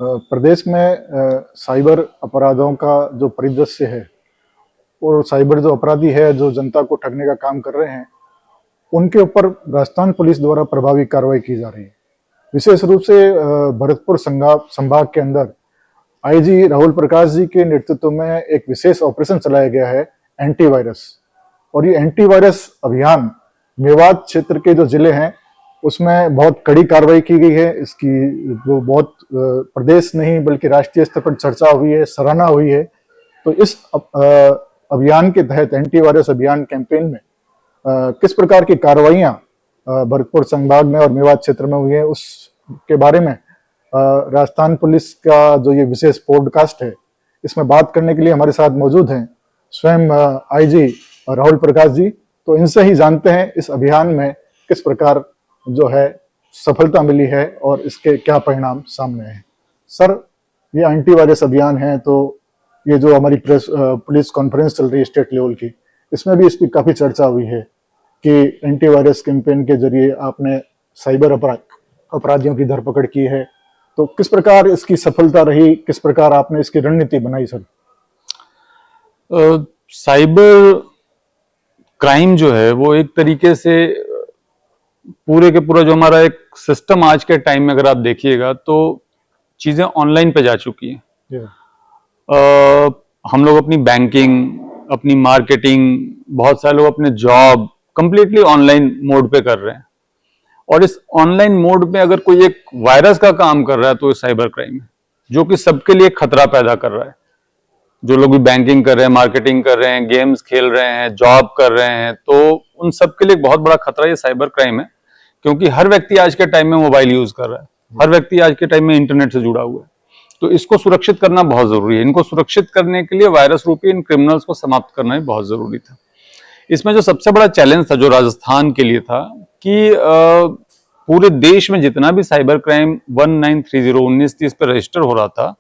प्रदेश में साइबर अपराधों का जो परिदृश्य है और साइबर जो अपराधी है जो जनता को ठगने का काम कर रहे हैं, उनके ऊपर राजस्थान पुलिस द्वारा प्रभावी कार्रवाई की जा रही है। विशेष रूप से भरतपुर संभाग के अंदर आईजी राहुल प्रकाश जी के नेतृत्व में एक विशेष ऑपरेशन चलाया गया है, एंटीवायरस। और ये एंटीवायरस अभियान मेवात क्षेत्र के जो जिले हैं उसमें बहुत कड़ी कार्रवाई की गई है। इसकी जो बहुत प्रदेश नहीं बल्कि राष्ट्रीय स्तर पर चर्चा हुई है, सराहना हुई है। तो इस अभियान के तहत, एंटीवायरस अभियान कैंपेन में किस प्रकार की कार्रवाइयां भरतपुर संभाग में और मेवात क्षेत्र में हुई है, उसके बारे में राजस्थान पुलिस का जो ये विशेष पॉडकास्ट है, इसमें बात करने के लिए हमारे साथ मौजूद हैं स्वयं आईजी राहुल प्रकाश जी। तो इनसे ही जानते हैं इस अभियान में किस प्रकार जो है सफलता मिली है और इसके क्या परिणाम सामने हैं। सर, ये एंटीवायरस अभियान है, तो ये जो हमारी पुलिस कॉन्फ्रेंस चल रही है स्टेट लेवल की, इसमें भी इसकी काफी चर्चा हुई है कि एंटीवायरस कैंपेन के जरिए आपने साइबर अपराधियों की धरपकड़ की है। तो किस प्रकार इसकी सफलता रही, किस प्रकार आपने इसकी रणनीति बनाई सर? साइबर क्राइम जो है वो एक तरीके से पूरे के पूरा जो हमारा एक सिस्टम आज के टाइम में अगर आप देखिएगा तो चीजें ऑनलाइन पे जा चुकी हैं। हम लोग अपनी बैंकिंग, अपनी मार्केटिंग, बहुत सारे लोग अपने जॉब कंप्लीटली ऑनलाइन मोड पे कर रहे हैं। और इस ऑनलाइन मोड में अगर कोई एक वायरस का काम कर रहा है तो ये साइबर क्राइम है, जो कि सबके लिए खतरा पैदा कर रहा है। जो लोग भी बैंकिंग कर रहे हैं, मार्केटिंग कर रहे हैं, गेम्स खेल रहे हैं, जॉब कर रहे हैं, तो उन सबके लिए बहुत बड़ा खतरा ये साइबर क्राइम है। क्योंकि हर व्यक्ति आज के टाइम में मोबाइल यूज कर रहा है, हर व्यक्ति आज के टाइम में इंटरनेट से जुड़ा हुआ है। तो इसको सुरक्षित करना बहुत जरूरी है। इनको सुरक्षित करने के लिए वायरस रूपी इन क्रिमिनल्स को समाप्त करना भी बहुत जरूरी था। इसमें जो सबसे बड़ा चैलेंज था जो राजस्थान के लिए था कि पूरे देश में जितना भी साइबर क्राइम 1930 पे रजिस्टर हो रहा था,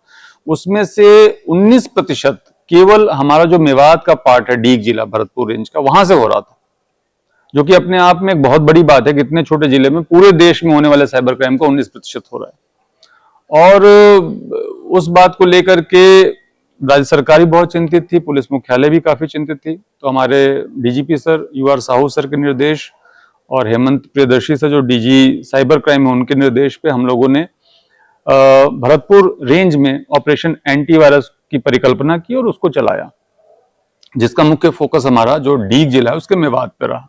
उसमें से 19% केवल हमारा जो मेवात का पार्ट है, डीग जिला भरतपुर रेंज का, वहां से हो रहा था। जो कि अपने आप में एक बहुत बड़ी बात है कि इतने छोटे जिले में पूरे देश में होने वाले साइबर क्राइम का 19% हो रहा है। और उस बात को लेकर के राज्य सरकार भी बहुत चिंतित थी, पुलिस मुख्यालय भी काफी चिंतित थी। तो हमारे DGP sir UR Sahu sir के निर्देश और हेमंत प्रियदर्शी सर जो डीजी साइबर क्राइम है, उनके निर्देश पे हम लोगों ने भरतपुर रेंज में ऑपरेशन एंटीवायरस की परिकल्पना की और उसको चलाया, जिसका मुख्य फोकस हमारा जो डीग जिला है उसके मेवात पे रहा।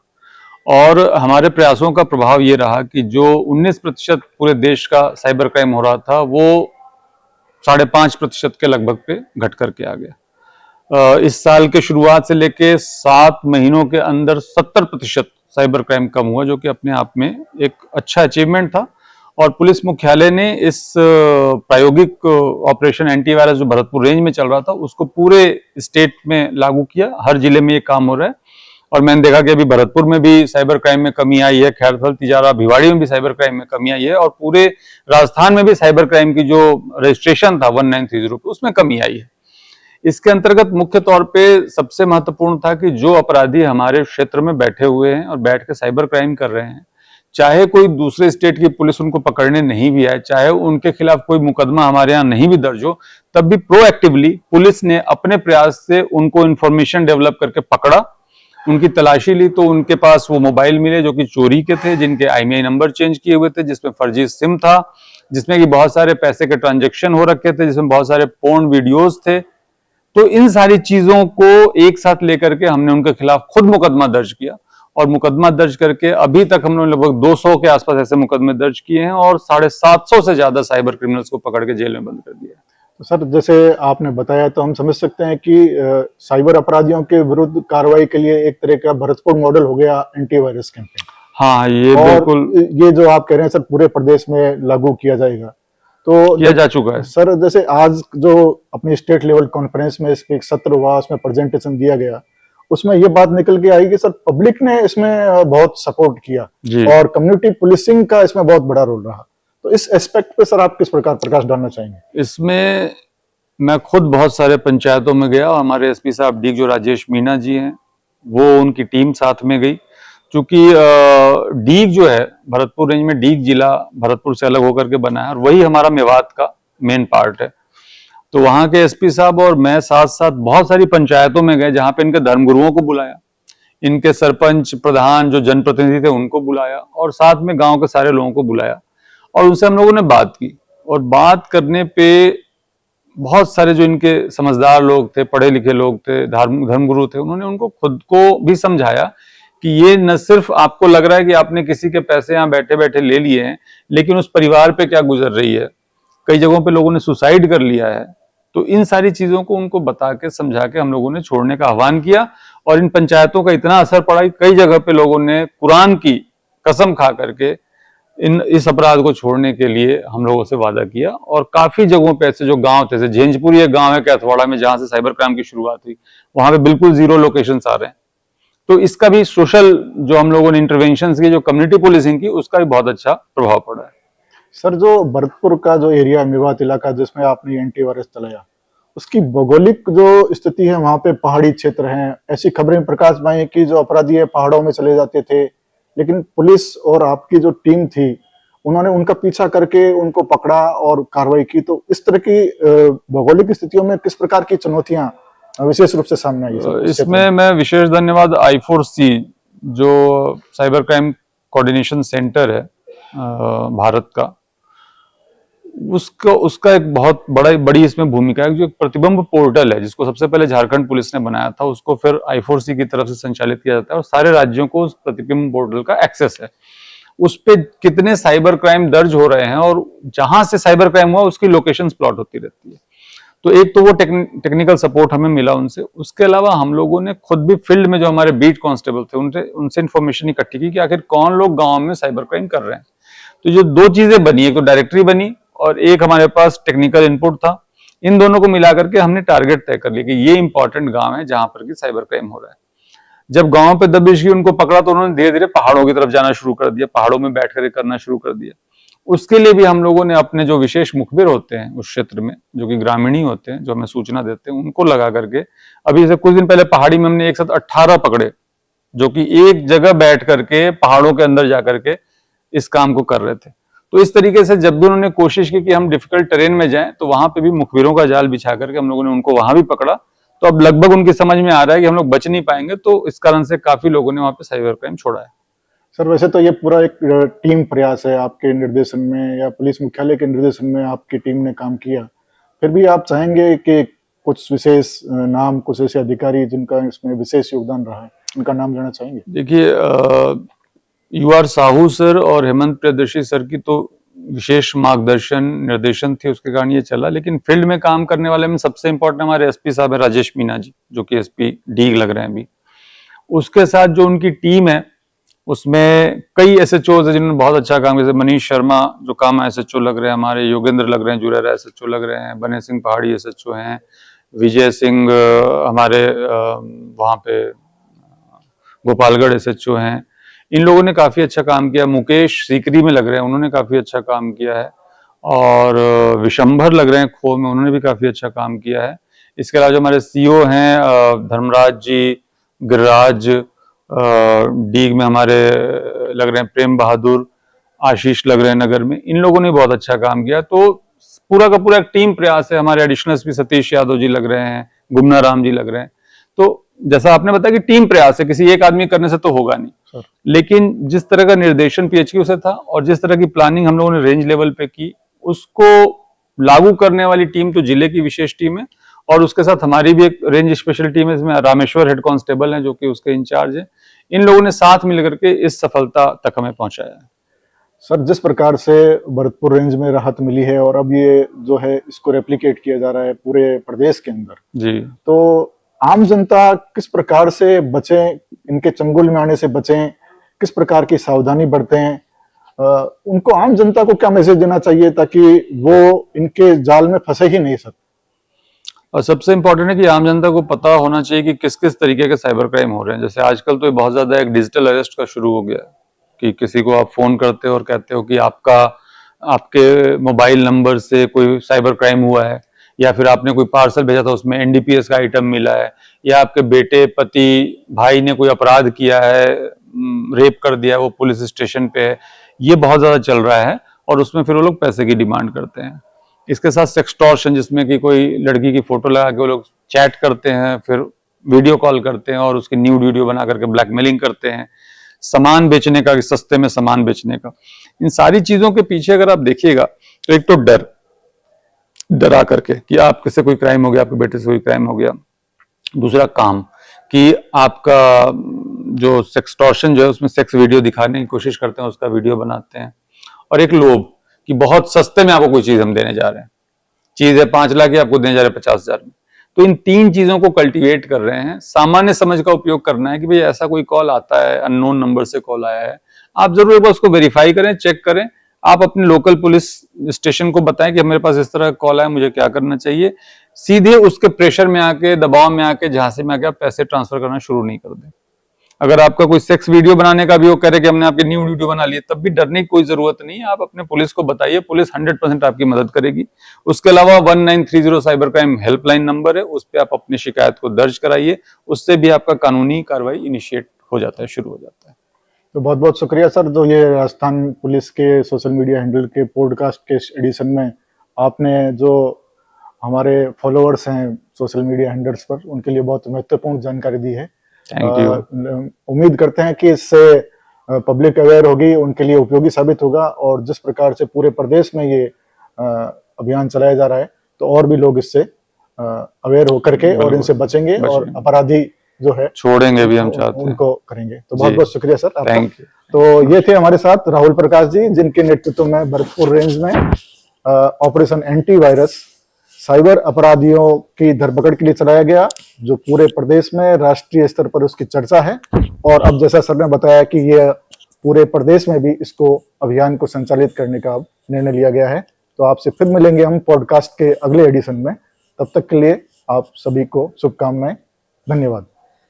और हमारे प्रयासों का प्रभाव ये रहा कि जो 19% पूरे देश का साइबर क्राइम हो रहा था वो 5.5% के लगभग पे घट करके आ गया। इस साल के शुरुआत से लेके 7 महीनों के अंदर 70% साइबर क्राइम कम हुआ, जो कि अपने आप में एक अच्छा अचीवमेंट था। और पुलिस मुख्यालय ने इस प्रायोगिक ऑपरेशन एंटीवायरस जो भरतपुर रेंज में चल रहा था उसको पूरे स्टेट में लागू किया। हर जिले में ये काम हो रहा है और मैंने देखा कि अभी भरतपुर में भी साइबर क्राइम में कमी आई है, खैरथल, तिजारा, भिवाड़ी में भी साइबर क्राइम में कमी आई है और पूरे राजस्थान में भी साइबर क्राइम की जो रजिस्ट्रेशन था 1930 पे उसमें कमी आई है। इसके अंतर्गत मुख्य तौर पे सबसे महत्वपूर्ण था कि जो अपराधी हमारे क्षेत्र में बैठे हुए हैं और बैठ के साइबर क्राइम कर रहे हैं, चाहे कोई दूसरे स्टेट की पुलिस उनको पकड़ने नहीं भी आए, चाहे उनके खिलाफ कोई मुकदमा हमारे यहाँ नहीं भी दर्ज हो, तब भी प्रोएक्टिवली पुलिस ने अपने प्रयास से उनको इंफॉर्मेशन डेवलप करके पकड़ा, उनकी तलाशी ली। तो उनके पास वो मोबाइल मिले जो कि चोरी के थे, जिनके IMEI नंबर चेंज किए हुए थे, जिसमें फर्जी सिम था, जिसमें कि बहुत सारे पैसे के ट्रांजेक्शन हो रखे थे, जिसमें बहुत सारे पोर्न वीडियोज थे। तो इन सारी चीजों को एक साथ लेकर के हमने उनके खिलाफ खुद मुकदमा दर्ज किया और मुकदमा दर्ज करके अभी तक हम लोग लगभग 200 के आसपास ऐसे मुकदमे दर्ज किए हैं और 750 से ज्यादा साइबर क्रिमिनल्स को पकड़ के जेल में बंद कर दिया है। तो सर, जैसे आपने बताया तो हम समझ सकते हैं कि साइबर अपराधियों के विरुद्ध कार्रवाई के लिए एक तरह का भरतपुर मॉडल हो गया एंटीवायरस कैंपेन। हाँ, ये बिल्कुल, ये जो आप कह रहे हैं सर पूरे प्रदेश में लागू किया जाएगा, तो किया जा चुका है सर। जैसे आज जो अपनी स्टेट लेवल कॉन्फ्रेंस में इस पे एक सत्र हुआ, उसमें प्रेजेंटेशन दिया गया, उसमें ये बात निकल के आई कि सर पब्लिक ने इसमें बहुत सपोर्ट किया और कम्युनिटी पुलिसिंग का इसमें बहुत बड़ा रोल रहा। तो इस एस्पेक्ट पे सर आप किस प्रकार प्रकाश डालना चाहेंगे? इसमें मैं खुद बहुत सारे पंचायतों में गया और हमारे SP साहब डीग जो राजेश मीना जी हैं, वो उनकी टीम साथ में गई। चूंकि डीग जो है भरतपुर रेंज में, डीग जिला भरतपुर से अलग होकर के बना है और वही हमारा मेवात का मेन पार्ट है। तो वहां के एसपी साहब और मैं साथ साथ बहुत सारी पंचायतों में गए जहां पे इनके धर्मगुरुओं को बुलाया, इनके सरपंच प्रधान जो जनप्रतिनिधि थे उनको बुलाया, और साथ में गांव के सारे लोगों को बुलाया, और उनसे हम लोगों ने बात की। और बात करने पे बहुत सारे जो इनके समझदार लोग थे, पढ़े लिखे लोग थे, धर्मगुरु थे, उन्होंने उनको खुद को भी समझाया कि ये न सिर्फ आपको लग रहा है कि आपने किसी के पैसे यहाँ बैठे बैठे ले लिए हैं, लेकिन उस परिवार पे क्या गुजर रही है, कई जगहों पे लोगों ने सुसाइड कर लिया है। तो इन सारी चीजों को उनको बता के समझा के हम लोगों ने छोड़ने का आह्वान किया, और इन पंचायतों का इतना असर पड़ा कि कई जगह पे लोगों ने कुरान की कसम खा करके इस अपराध को छोड़ने के लिए हम लोगों से वादा किया। और काफी जगहों पे ऐसे जो गांव थे, जैसे झेंझपुरी एक गांव है कैथवाड़ा में जहां से साइबर क्राइम की शुरुआत हुई, वहां पे बिल्कुल 0 लोकेशंस आ रहे हैं। तो इसका भी सोशल जो हम लोगों ने इंटरवेंशन की, जो कम्युनिटी पुलिसिंग की, उसका भी बहुत अच्छा प्रभाव पड़ा है। सर, जो भरतपुर का जो एरिया मेवात इलाका जिसमें आपने एंटीवायरस चलाया, उसकी भौगोलिक जो स्थिति है, वहां पे पहाड़ी क्षेत्र हैं, ऐसी खबरें प्रकाश में आई कि जो अपराधी है पहाड़ों में चले जाते थे, लेकिन पुलिस और आपकी जो टीम थी उन्होंने उनका पीछा करके उनको पकड़ा और कार्रवाई की। तो इस तरह की भौगोलिक स्थितियों में किस प्रकार की चुनौतियां विशेष रूप से सामने आई सर? इसमें मैं विशेष धन्यवाद I4C जो साइबर क्राइम कोऑर्डिनेशन सेंटर है भारत का, उसका एक बहुत बड़ी इसमें भूमिका है। जो एक प्रतिबिंब पोर्टल है जिसको सबसे पहले झारखंड पुलिस ने बनाया था, उसको फिर I4C की तरफ से संचालित किया जाता है, और सारे राज्यों को उस प्रतिबिंब पोर्टल का एक्सेस है। उस पे कितने साइबर क्राइम दर्ज हो रहे हैं और जहां से साइबर क्राइम हुआ उसकी लोकेशंस प्लॉट होती रहती है। तो एक तो वो टेक्निकल सपोर्ट हमें मिला उनसे। उसके अलावा हम लोगों ने खुद भी फील्ड में जो हमारे बीट कांस्टेबल थे उनसे इन्फॉर्मेशन इकट्ठी की कि आखिर कौन लोग गांव में साइबर क्राइम कर रहे हैं। तो जो 2 चीजें बनी, एक तो डायरेक्टरी बनी और एक हमारे पास टेक्निकल इनपुट था। इन दोनों को मिला करके हमने टारगेट तय कर लिया कि ये इंपॉर्टेंट गांव है जहां पर कि साइबर क्राइम हो रहा है। जब गांव पे दबिश की, उनको पकड़ा, तो उन्होंने धीरे धीरे पहाड़ों की तरफ जाना शुरू कर दिया, पहाड़ों में बैठ कर करना शुरू कर दिया। उसके लिए भी हम लोगों ने अपने जो विशेष मुखबिर होते हैं उस क्षेत्र में, जो कि ग्रामीणी होते हैं, जो हमें सूचना देते हैं, उनको लगा करके अभी से कुछ दिन पहले पहाड़ी में हमने एक साथ 18 पकड़े, जो कि एक जगह बैठ करके पहाड़ों के अंदर जाकर के इस काम को कर रहे थे। तो इस तरीके से जब भी उन्होंने कोशिश की कि हम डिफिकल्ट टेरेन में जाएं, तो वहां पे भी मुखबिरों का जाल बिछा करके हम लोगों ने उनको वहां भी पकड़ा। तो अब लगभग उनकी समझ में आ रहा है कि हम लोग बच नहीं पाएंगे, तो इस कारण से काफी लोगों ने वहां पे साइबर क्राइम छोड़ा है। सर, वैसे तो ये पूरा एक टीम प्रयास है, आपके निर्देशन में या पुलिस मुख्यालय के निर्देशन में आपकी टीम ने काम किया। फिर भी आप चाहेंगे कि कुछ विशेष नाम, कुछ ऐसे अधिकारी जिनका इसमें विशेष योगदान रहा है, उनका नाम लेना चाहेंगे? देखिए, UR साहू सर और हेमंत प्रियदर्शी सर की तो विशेष मार्गदर्शन निर्देशन थी, उसके कारण ये चला। लेकिन फील्ड में काम करने वाले में सबसे इंपॉर्टेंट हमारे एसपी साहब है राजेश मीना जी, जो कि एसपी डी लग रहे हैं अभी। उसके साथ जो उनकी टीम है उसमें कई SHO है जिन्होंने बहुत अच्छा काम किया, जैसे मनीष शर्मा जो काम SHO लग रहे हैं हमारे, योगेंद्र लग रहे हैं जुरेरा SHO लग रहे हैं, बने सिंह पहाड़ी SHO हैं, विजय सिंह हमारे वहाँ पे गोपालगढ़ SHO हैं। इन लोगों ने काफी अच्छा काम किया। मुकेश सीकरी में लग रहे हैं, उन्होंने काफी अच्छा काम किया है। और विशंभर लग रहे हैं खो में, उन्होंने भी काफी अच्छा काम किया है। इसके अलावा जो हमारे CO हैं धर्मराज जी, गिरिराज, डीग में हमारे लग रहे हैं प्रेम बहादुर, आशीष लग रहे हैं नगर में, इन लोगों ने बहुत अच्छा काम किया। तो पूरा का पूरा एक टीम प्रयास है। हमारे एडिशनल एसपी सतीश यादव जी लग रहे हैं, गुमना राम जी लग रहे हैं। तो जैसा आपने बताया कि टीम प्रयास है, किसी एक आदमी करने से तो होगा नहीं सर। लेकिन जिस तरह का निर्देशन PHQ से था और जिस तरह की प्लानिंग हम लोगों ने रेंज लेवल पे की, उसको लागू करने वाली टीम तो जिले की विशेष टीम है, और उसके साथ हमारी भी एक रेंज स्पेशल टीम है, इसमें रामेश्वर हेड कांस्टेबल है जो कि उसके इंचार्ज है। इन लोगों ने साथ मिलकर के इस सफलता तक हमें पहुंचाया है। सर, जिस प्रकार से भरतपुर रेंज में राहत मिली है और अब ये जो है इसको रेप्लिकेट किया जा रहा है पूरे प्रदेश के अंदर जी, तो आम जनता किस प्रकार से बचें, इनके चंगुल में आने से बचें, किस प्रकार की सावधानी बरतें, उनको आम जनता को क्या मैसेज देना चाहिए ताकि वो इनके जाल में फंसे ही नहीं सर? और सबसे इंपॉर्टेंट है कि आम जनता को पता होना चाहिए कि किस किस तरीके के साइबर क्राइम हो रहे हैं। जैसे आजकल तो ये बहुत ज्यादा एक डिजिटल अरेस्ट का शुरू हो गया है कि किसी को आप फोन करते हो और कहते हो कि आपके मोबाइल नंबर से कोई साइबर क्राइम हुआ है, या फिर आपने कोई पार्सल भेजा था उसमें NDPS का आइटम मिला है, या आपके बेटे, पति, भाई ने कोई अपराध किया है, रेप कर दिया है, वो पुलिस स्टेशन पे है। ये बहुत ज्यादा चल रहा है और उसमें फिर वो लोग पैसे की डिमांड करते हैं। इसके साथ सेक्सटॉर्शन, जिसमें कि कोई लड़की की फोटो लगा के वो लोग चैट करते हैं, फिर वीडियो कॉल करते हैं और उसकी न्यूड वीडियो बना करके ब्लैकमेलिंग करते हैं, सामान बेचने का, सस्ते में सामान बेचने का। इन सारी चीजों के पीछे अगर आप देखिएगा तो एक तो डरा करके कि आपके से कोई क्राइम हो गया, आपके बेटे से कोई क्राइम हो गया। दूसरा काम कि आपका जो सेक्सटॉर्शन जो है उसमें सेक्स वीडियो दिखाने की कोशिश करते हैं, उसका वीडियो बनाते हैं। और एक लोभ कि बहुत सस्ते में आपको कोई चीज हम देने जा रहे हैं, चीज है 5 लाख की, आपको देने जा रहे हैं 50,000 में। तो इन 3 चीजों को कल्टीवेट कर रहे हैं। सामान्य समझ का उपयोग करना है कि भाई ऐसा कोई कॉल आता है, अननोन नंबर से कॉल आया है, आप जरूर एक बार उसको वेरीफाई करें, चेक करें। आप अपने लोकल पुलिस स्टेशन को बताएं कि मेरे पास इस तरह का कॉल आया, मुझे क्या करना चाहिए। सीधे उसके प्रेशर में आके, दबाव में आके, झांसे में आके आप पैसे ट्रांसफर करना शुरू नहीं कर दें। अगर आपका कोई सेक्स वीडियो बनाने का भी वो कह रहे कि हमने आपकी न्यू वीडियो बना ली, तब भी डरने की कोई जरूरत नहीं है। आप अपने पुलिस को बताइए, पुलिस 100% आपकी मदद करेगी। उसके अलावा 1930 साइबर क्राइम हेल्पलाइन नंबर है, उस पर आप अपनी शिकायत को दर्ज कराइए, उससे भी आपका कानूनी कार्रवाई इनिशिएट हो जाता है, शुरू हो जाता है। तो बहुत बहुत शुक्रिया सर, जो ये राजस्थान पुलिस के सोशल मीडिया हैंडल के पॉडकास्ट के एडिशन में आपने जो हमारे फॉलोअर्स हैं सोशल मीडिया हैंडल्स पर, उनके लिए बहुत महत्वपूर्ण जानकारी दी है। Thank you. उम्मीद करते हैं कि इससे पब्लिक अवेयर होगी, उनके लिए उपयोगी साबित होगा। और जिस प्रकार से पूरे प्रदेश में ये अभियान चलाया जा रहा है, तो और भी लोग इससे अवेयर होकर के और इनसे बचेंगे और अपराधी जो है छोड़ेंगे भी, हम चाहते हैं उनको करेंगे। तो बहुत बहुत शुक्रिया सर आपका। Thank you. तो ये थे हमारे साथ राहुल प्रकाश जी, जिनके नेतृत्व में भरतपुर रेंज में ऑपरेशन एंटी वायरस साइबर अपराधियों की धरपकड़ के लिए चलाया गया, जो पूरे प्रदेश में राष्ट्रीय स्तर पर उसकी चर्चा है। और अब जैसा सर ने बताया कि ये पूरे प्रदेश में भी इसको अभियान को संचालित करने का निर्णय लिया गया है। तो आपसे फिर मिलेंगे हम पॉडकास्ट के अगले एडिशन में। तब तक के लिए आप सभी को शुभकामनाएं। धन्यवाद।